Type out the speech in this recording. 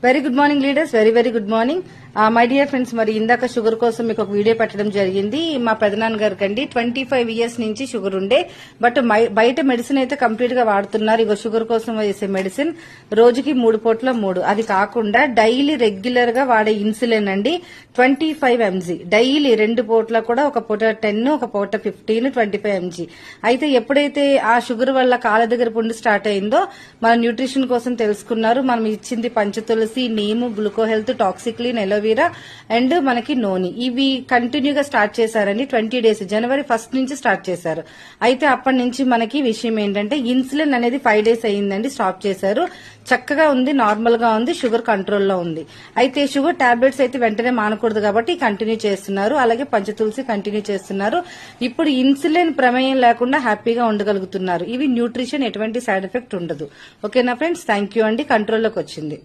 Very good morning leaders, very good morning my dear friends. మరి ఇందాక sugar కోసం మీకు ఒక వీడియో పెట్టడం జరిగింది. మా పెదనాన్న గారికి అండి 25 years నుంచి షుగర్ ఉండే, బట్ బయట మెడిసిన్ అయితే కంప్లీట్ గా వాడుతున్నారు. ఇగో షుగర్ కోసం వేసే మెడిసిన్ రోజుకి 3 పూట్ల 3. అది కాకుండా డైలీ రెగ్యులర్ గా వాడే ఇన్సులిన్ అండి 25 mg డైలీ 2 పూట్ల కూడా, ఒక పూట 10 ఒక పూట 15 25 mg. అయితే ఎప్పుడైతే ఆ షుగర్ వల్ల కాళ్ళ దగ్గర పుండు స్టార్ట్ అయిందో మన న్యూట్రిషన్ కోసం తెలుసుకున్నారు. మనం ఇచ్చింది పంచతులసి, నీము, గ్లూకో హెల్త్, టాక్సిక్లిన్, ఎలోవీరా అండ్ మనకి నోని, ఇవి కంటిన్యూగా స్టార్ట్ చేశారండి. 20 days January 1st నుంచి స్టార్ట్ చేశారు. అయితే అప్పటి నుంచి మనకి విషయం ఏంటంటే ఇన్సులిన్ అనేది 5 days అయ్యిందండి స్టాప్ చేశారు. చక్కగా ఉంది, నార్మల్ గా ఉంది, షుగర్ కంట్రోల్లో ఉంది. అయితే షుగర్ టాబ్లెట్స్ అయితే వెంటనే మానకూడదు కాబట్టి కంటిన్యూ చేస్తున్నారు. అలాగే పంచతులసి కంటిన్యూ చేస్తున్నారు. ఇప్పుడు ఇన్సులిన్ ప్రమేయం లేకుండా హ్యాపీగా ఉండగలుగుతున్నారు. ఇవి న్యూట్రిషన్, ఎటువంటి సైడ్ ఎఫెక్ట్ ఉండదు. ఓకేనా ఫ్రెండ్స్, థ్యాంక్ యూ అండి. కంట్రోల్లోకి వచ్చింది.